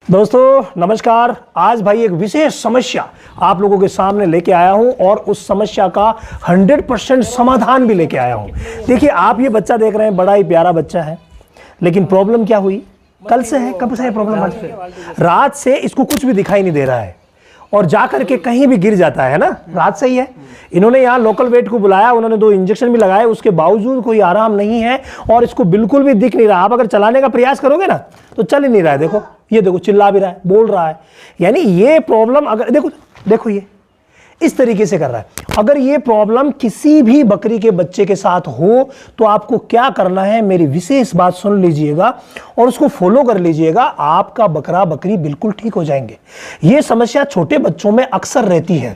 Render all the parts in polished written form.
दोस्तों नमस्कार। आज भाई एक विशेष समस्या आप लोगों के सामने लेके आया हूं और उस समस्या का 100% समाधान भी लेके आया हूं। देखिए, आप ये बच्चा देख रहे हैं, बड़ा ही प्यारा बच्चा है, लेकिन प्रॉब्लम क्या हुई? कल से है। कब से है प्रॉब्लम? आज से। रात से इसको कुछ भी दिखाई नहीं दे रहा है और जा करके कहीं भी गिर जाता है ना। रात से ही है। इन्होंने यहाँ लोकल वेट को बुलाया, उन्होंने 2 इंजेक्शन भी लगाए, उसके बावजूद कोई आराम नहीं है और इसको बिल्कुल भी दिख नहीं रहा। आप अगर चलाने का प्रयास करोगे ना तो चल ही नहीं रहा है। देखो, ये देखो, चिल्ला भी रहा है, बोल रहा है। यानी ये प्रॉब्लम अगर देखो ये इस तरीके से कर रहा है। अगर ये प्रॉब्लम किसी भी बकरी के बच्चे के साथ हो तो आपको क्या करना है, मेरी विशेष बात सुन लीजिएगा और उसको फॉलो कर लीजिएगा। आपका बकरा बकरी बिल्कुल ठीक हो जाएंगे। ये समस्या छोटे बच्चों में अक्सर रहती है,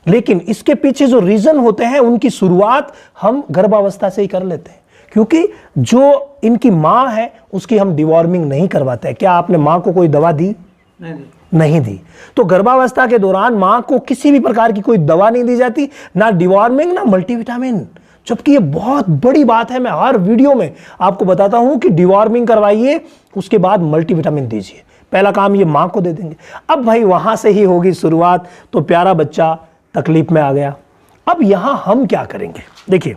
लेकिन इसके पीछे जो रीजन होते हैं उनकी शुरुआत हम गर्भावस्था से ही कर लेते हैं, क्योंकि जो इनकी मां है उसकी हम डिवॉर्मिंग नहीं करवाते हैं। क्या आपने मां को कोई दवा दी? नहीं दी। तो गर्भावस्था के दौरान मां को किसी भी प्रकार की कोई दवा नहीं दी जाती, ना डिवॉर्मिंग ना मल्टीविटामिन। जबकि ये बहुत बड़ी बात है। मैं हर वीडियो में आपको बताता हूं कि डिवॉर्मिंग करवाइए, उसके बाद मल्टीविटामिन दीजिए। पहला काम ये मां को दे देंगे। अब भाई वहां से ही होगी शुरुआत। तो प्यारा बच्चा तकलीफ में आ गया। अब यहां हम क्या करेंगे? देखिए,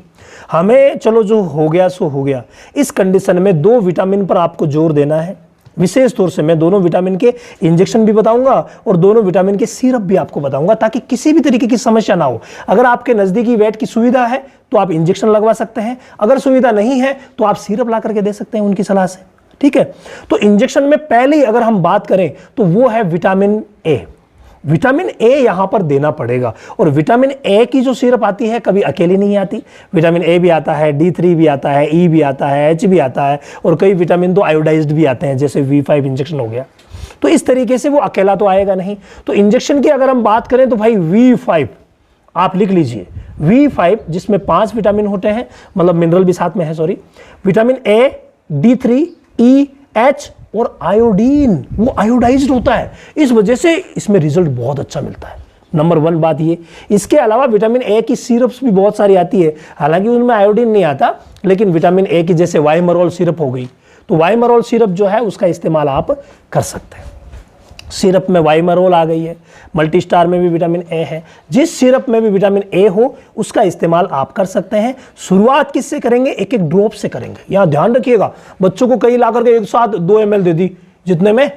हमें चलो जो हो गया सो हो गया। इस कंडीशन में 2 विटामिन पर आपको जोर देना है। विशेष तौर से मैं दोनों विटामिन के इंजेक्शन भी बताऊंगा और दोनों विटामिन के सिरप भी आपको बताऊंगा, ताकि किसी भी तरीके की समस्या ना हो। अगर आपके नजदीकी वेट की सुविधा है तो आप इंजेक्शन लगवा सकते हैं, अगर सुविधा नहीं है तो आप सिरप ला करके दे सकते हैं उनकी सलाह से। ठीक है। तो इंजेक्शन में पहले अगर हम बात करें तो वो है विटामिन ए। विटामिन ए यहां पर देना पड़ेगा। और विटामिन ए की जो सिरप आती है कभी अकेली नहीं आती। विटामिन ए भी आता है, D3 भी आता है, ई भी आता है, H भी आता है और कई विटामिन तो आयोडाइज्ड भी आते हैं, जैसे V5 इंजेक्शन हो गया। तो इस तरीके से वो अकेला तो आएगा नहीं। तो इंजेक्शन की अगर हम बात करें तो भाई V5 आप लिख लीजिए। V5 जिसमें 5 विटामिन होते हैं, मतलब मिनरल भी साथ में है, sorry. Vitamin A, D3, E, H और आयोडीन, वो आयोडाइज्ड होता है। इस वजह से इसमें रिजल्ट बहुत अच्छा मिलता है। नंबर 1 बात ये। इसके अलावा विटामिन ए की सिरप्स भी बहुत सारी आती है, हालांकि उनमें आयोडीन नहीं आता, लेकिन विटामिन ए की जैसे वाइमरोल सिरप हो गई, तो वाइमरोल सिरप जो है उसका इस्तेमाल आप कर सकते हैं। सिरप में वाइमरोल आ गई है, मल्टीस्टार में भी विटामिन ए है। जिस सिरप में भी विटामिन ए हो उसका इस्तेमाल आप कर सकते हैं। शुरुआत किससे करेंगे? एक एक ड्रॉप से करेंगे। यहां ध्यान रखिएगा, बच्चों को कई ला करके एक साथ 2 ml दे दी, जितने में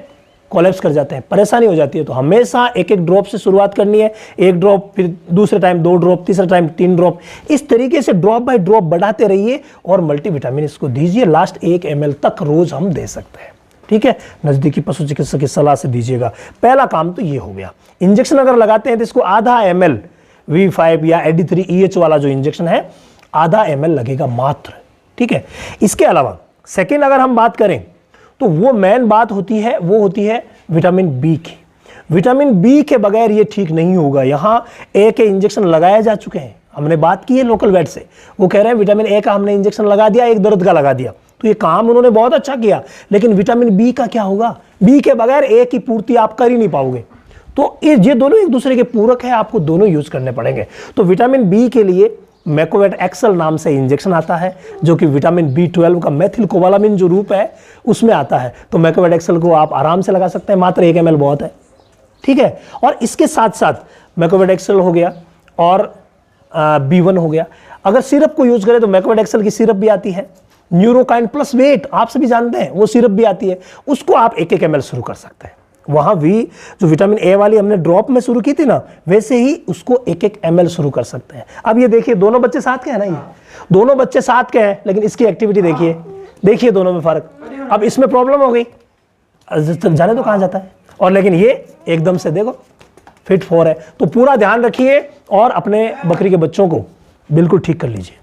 कोलैप्स कर जाते हैं, परेशानी हो जाती है। तो हमेशा एक एक ड्रॉप से शुरुआत करनी है। 1 ड्रॉप, फिर दूसरे टाइम 2 ड्रॉप, तीसरा टाइम 3 ड्रॉप। इस तरीके से ड्रॉप बाय ड्रॉप बढ़ाते रहिए और मल्टीविटामिन इसको दीजिए। लास्ट 1 ml तक रोज हम दे सकते हैं। ठीक है। नजदीकी पशु चिकित्सक की सलाह से दीजिएगा। पहला काम तो ये हो गया। इंजेक्शन अगर लगाते हैं तो इसको आधा ml V5 या D3EH वाला जो इंजेक्शन है, आधा ml लगेगा मात्र। ठीक है। इसके अलावा सेकेंड अगर हम बात करें तो वो मेन बात होती है, वो होती है विटामिन बी की। विटामिन बी के बगैर ये ठीक नहीं होगा। यहां ए के इंजेक्शन लगाए जा चुके हैं, हमने बात की है लोकल वेट से। वो कह रहे हैं विटामिन ए का हमने इंजेक्शन लगा दिया, एक दर्द का लगा दिया, तो ये काम उन्होंने बहुत अच्छा किया। लेकिन विटामिन बी का क्या होगा? बी के बगैर ए की पूर्ति आप कर ही नहीं पाओगे। तो ये दोनों एक दूसरे के पूरक है, आपको दोनों यूज करने पड़ेंगे। तो विटामिन बी के लिए मैकोवेट एक्सल नाम से इंजेक्शन आता है, जो कि विटामिन B12 का मेथिल कोबालामिन जो रूप है उसमें आता है। तो मैकोवेट एक्सल को आप आराम से लगा सकते हैं, मात्र 1 ml बहुत है। ठीक है। और इसके साथ साथ मैकोवेट एक्सल हो गया और B1 हो गया। अगर सिरप को यूज करें तो मैकोवेट एक्सल की सिरप भी आती है, न्यूरोकाइन प्लस वेट आप सभी जानते हैं, वो सिरप भी आती है। उसको आप 1 ml शुरू कर सकते हैं। वहां भी जो विटामिन ए वाली हमने ड्रॉप में शुरू की थी ना, वैसे ही उसको 1 ml शुरू कर सकते हैं। अब ये देखिए, दोनों बच्चे साथ के हैं ना, ये दोनों बच्चे साथ के हैं, लेकिन इसकी एक्टिविटी देखिए दोनों में फर्क। अब इसमें प्रॉब्लम हो गई, जाने तो कहां जाता है, और लेकिन ये एकदम से देखो फिट 4 है। तो पूरा ध्यान रखिए और अपने बकरी के बच्चों को बिल्कुल ठीक कर लीजिए।